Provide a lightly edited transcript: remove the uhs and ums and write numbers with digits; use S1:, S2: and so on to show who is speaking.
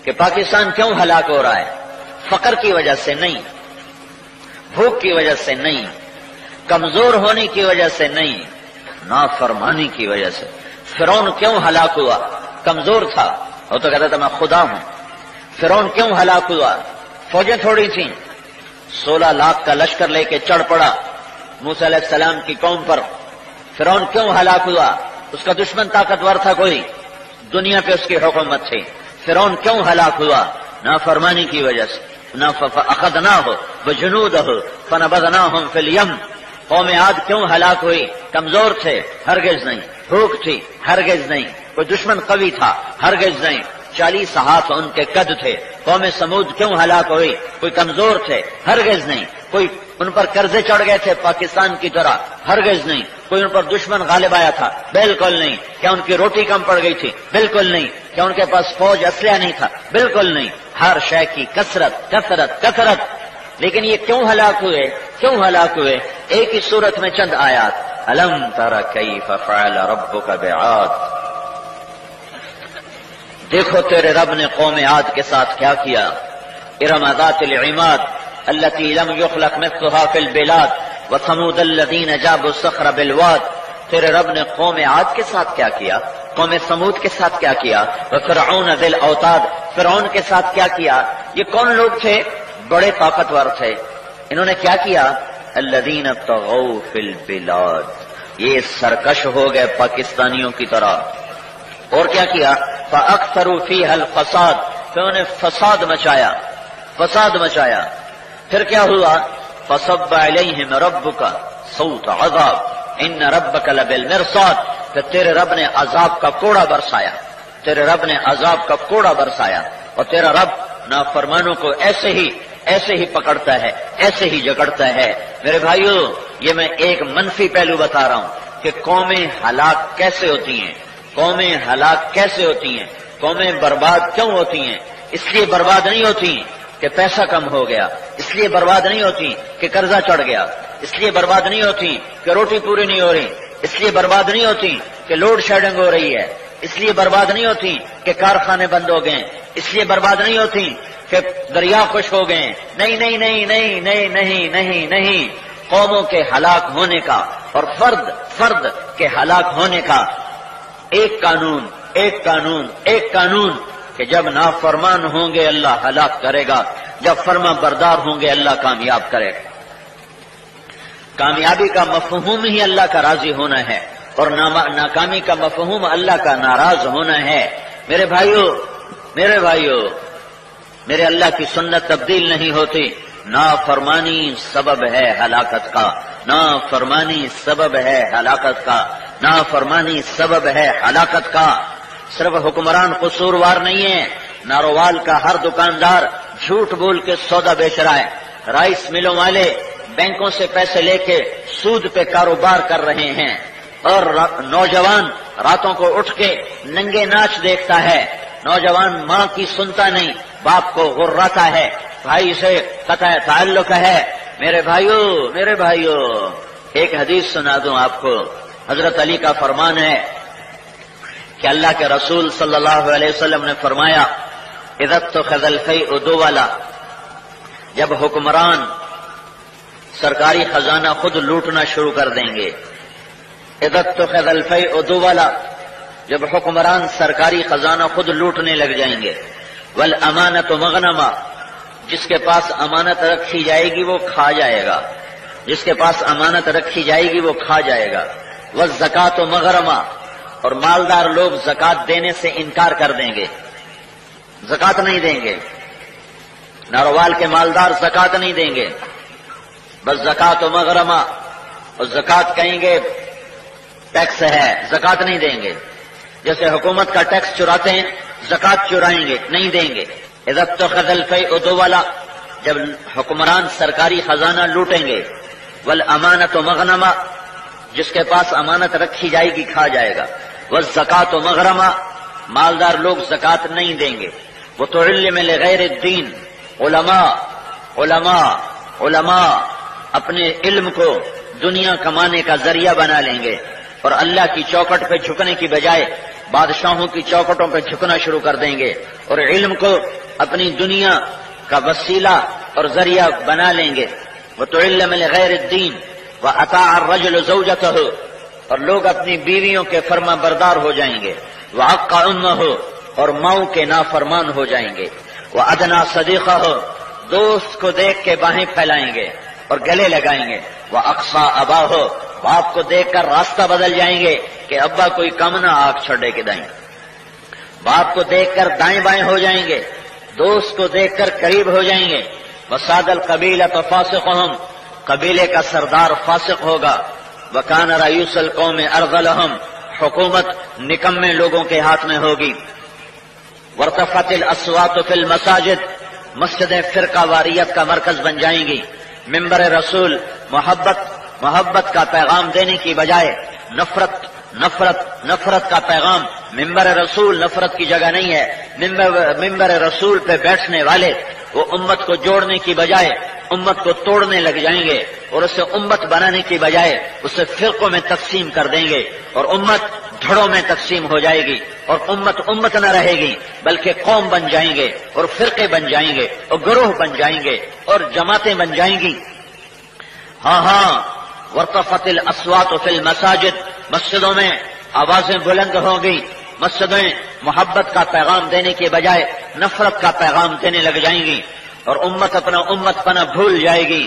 S1: کہ پاکستان کیوں ہلاک ہو رہا ہے؟ فقر کی وجہ سے نہیں، بھوک کی وجہ سے نہیں، کمزور ہونے کی وجہ سے نہیں، نافرمانی کی وجہ سے۔ فرعون کیوں ہلاک ہوا؟ کمزور تھا، وہ تو کہتا تھا میں خدا ہوں۔ فرعون کیوں ہلاک ہوا؟ فوجیں تھوڑی تھیں، 16 لاکھ کا لشکر لے کے چڑھ پڑا موسیٰ علیہ السلام کی قوم پر۔ فرعون کیوں ہلاک ہوا؟ اس کا دشمن طاقتور تھا کوئی، دنیا پہ اس کی حکومت تھی۔ فرعون کیوں ہلاک ہوا؟ نافرمانی کی وجہ سے۔ فَأَخَذْنَاهُ وَجُنُودَهُ فَنَبَذْنَاهُمْ فِي الْيَمِّ۔ قوم عاد کیوں ہلاک ہوئی؟ کمزور تھے؟ ہرگز نہیں۔ بھوک تھی؟ ہرگز نہیں۔ کوئی دشمن قوی تھا؟ ہرگز نہیں۔ 40 ہاتھ ان کے قد تھے۔ قوم سمود کیوں ہلاک ہوئی؟ کوئی کمزور تھے؟ ہرگز نہیں۔ کوئی ان پر قرضے چڑھ گئے تھے پاکستان کی طرح؟ ہرگز نہیں۔ کوئی ان پر دشمن غالب آیا تھا؟ بالکل نہیں۔ کیا ان کی روٹی کم پڑ گئی تھی؟ بالکل نہیں۔ کیا ان کے پاس فوج اسلحہ نہیں تھا؟ بالکل نہیں۔ ہر شے کی کثرت کثرت کثرت۔ لیکن یہ کیوں ہلاک ہوئے؟ کیوں ہلاک ہوئے؟ ایک ہی صورت میں چند آیات۔ الم تر کیف فعل ربک بعاد، دیکھو تیرے رب نے قوم عاد کے ساتھ کیا کیا۔ ارم ذات العماد التي لم يخلق مثلها في البلاد وثمود الذين جابوا الصخر بالواد، تیرے رب نے قوم عاد کے ساتھ کیا کیا، قوم سمود کے ساتھ کیا کیا، وفرعون ذی الاوتاد، فرعون کے ساتھ کیا کیا۔ یہ کون لوگ تھے؟ بڑے طاقتور تھے۔ انہوں نے کیا کیا؟ الذين طغوا في البلاد، یہ سرکش ہو گئے پاکستانیوں کی طرح۔ اور کیا کیا؟ فَأَكْثَرُوا فِيهَا الْفَسَادَ، پھر انہوں نے فساد مچایا، فساد مچایا۔ پھر کیا ہوا؟ فَصَبَّ عَلَيْهِمْ رَبُّكَ صَوْتَ عَذَابٍ إِنَّ رَبَّكَ لَبِالْمِرْصَادِ، پھر تیرے رب نے عذاب کا کوڑا برسایا، تیرے رب نے عذاب کا کوڑا برسایا۔ اور تیرا رب نافرمانوں کو ایسے ہی پکڑتا ہے، ایسے ہی جکڑتا ہے۔ میرے بھائیو، یہ میں ایک منفی پہلو بتا رہا ہوں کہ قومیں ہلاک کیسے ہوتی ہیں، قومیں ہلاک کیسے ہوتی ہیں، قومیں برباد کیوں ہوتی ہیں۔ اس لیے برباد نہیں ہوتی کہ پیسہ کم ہو گیا، اس لیے برباد نہیں ہوتی کہ قرضہ چڑھ گیا، اس لیے برباد نہیں ہوتی کہ روٹی پوری نہیں ہو رہی، اس لیے برباد نہیں ہوتی کہ لوڈ شیڈنگ ہو رہی ہے، اس لیے برباد نہیں ہوتی کہ کارخانے بند ہو گئے، اس لیے برباد نہیں ہوتی کہ دریا خشک ہو گئے۔ نہیں نہیں نہیں نہیں نہیں نہیں نہیں نہیں، قوموں کے ہلاک ہونے کا اور فرد کے ہلاک ہونے کا ایک قانون کہ جب نافرمان ہوں گے اللہ ہلاک کرے گا، جب فرما بردار ہوں گے اللہ کامیاب کرے گا۔ کامیابی کا مفہوم ہی اللہ کا راضی ہونا ہے، اور ناکامی کا مفہوم اللہ کا ناراض ہونا ہے۔ میرے بھائیو، میرے اللہ کی سنت تبدیل نہیں ہوتی۔ نافرمانی سبب ہے ہلاکت کا، نافرمانی سبب ہے ہلاکت کا، نافرمانی سبب ہے ہلاکت کا۔ صرف حکمران قصوروار نہیں ہے، نارووال کا ہر دکاندار جھوٹ بول کے سودا بیچ رہا ہے، رائس ملوں والے بینکوں سے پیسے لے کے سود پہ کاروبار کر رہے ہیں، اور نوجوان راتوں کو اٹھ کے ننگے ناچ دیکھتا ہے، نوجوان ماں کی سنتا نہیں، باپ کو غراتا ہے، بھائی سے قطع تعلق ہے۔ میرے بھائیو، ایک حدیث سنا دوں آپ کو۔ حضرت علی کا فرمان ہے کہ اللہ کے رسول صلی اللہ علیہ وسلم نے فرمایا، اذا اتخذ الفیء دولا، جب حکمران سرکاری خزانہ خود لوٹنا شروع کر دیں گے، اذا اتخذ الفیء دولا، جب حکمران سرکاری خزانہ خود لوٹنے لگ جائیں گے، والامانۃ مغنما، جس کے پاس امانت رکھی جائے گی وہ کھا جائے گا، جس کے پاس امانت رکھی جائے گی وہ کھا جائے گا، والزکاۃ مغرما، اور مالدار لوگ زکات دینے سے انکار کر دیں گے، زکات نہیں دیں گے، نارووال کے مالدار زکات نہیں دیں گے، بس زکات مغرما، اور زکات کہیں گے ٹیکس ہے، زکات نہیں دیں گے۔ جیسے حکومت کا ٹیکس چراتے ہیں، زکات چرائیں گے، نہیں دیں گے۔ اذا اتخذ الفیء دولا، جب حکمران سرکاری خزانہ لوٹیں گے، والامانۃ مغنما، جس کے پاس امانت رکھی جائے گی کھا جائے گا، والزکاۃ مغرما، مالدار لوگ زکات نہیں دیں گے، وتعلم لغیر الدین، علماء اپنے علم کو دنیا کمانے کا ذریعہ بنا لیں گے، اور اللہ کی چوکٹ پہ جھکنے کی بجائے بادشاہوں کی چوکھٹوں پہ جھکنا شروع کر دیں گے اور علم کو اپنی دنیا کا وسیلہ اور ذریعہ بنا لیں گے. وَتُعِلَّمَ لِغَيْرِ الدِّينِ وَأَطَاعَ الرَّجُلُ زَوْجَتَهُ، اور لوگ اپنی بیویوں کے فرما بردار ہو جائیں گے. وَعَقَّ أُمَّهُ، اور ماؤں کے نافرمان ہو جائیں گے. وَأَدْنَى صَدِيقَهُ، دوست کو دیکھ کے باہیں پھیلائیں گے اور گلے لگائیں گے. وَأَقْصَى أَبَاهُ، باپ کو دیکھ کر راستہ بدل جائیں گے کہ ابا کوئی کم نہ آگ چھڑے کے دائیں. باپ کو دیکھ کر دائیں بائیں ہو جائیں گے، دوست کو دیکھ کر قریب ہو جائیں گے. وَسَادَ الْقَبِيلَةَ فَاسِقُهُمْ، قبیلے کا سردار فاسق ہوگا. وَكَانَ رَئِيسُ الْقَوْمِ أَرْذَلَهُمْ، حکومت نکمے لوگوں کے ہاتھ میں ہوگی. وَارْتَفَعَتِ الْأَصْوَاتُ فِي الْمَسَاجِدِ، مسجدیں فرقہ واریت کا مرکز بن جائیں گی. ممبر رسول محبت کا پیغام دینے کی بجائے نفرت کا پیغام. ممبر رسول نفرت کی جگہ نہیں ہے. ممبر رسول پہ بیٹھنے والے وہ امت کو جوڑنے کی بجائے امت کو توڑنے لگ جائیں گے اور اسے امت بنانے کی بجائے اسے فرقوں میں تقسیم کر دیں گے اور امت دھڑوں میں تقسیم ہو جائے گی اور امت نہ رہے گی بلکہ قوم بن جائیں گے اور فرقے بن جائیں گے اور گروہ بن جائیں گے اور جماعتیں بن جائیں گی. ہاں وارتفعت الاصوات فی المساجد، مسجدوں میں آوازیں بلند ہوں گی. مسجدیں محبت کا پیغام دینے کے بجائے نفرت کا پیغام دینے لگ جائیں گی اور امت اپنا امت پنا بھول جائے گی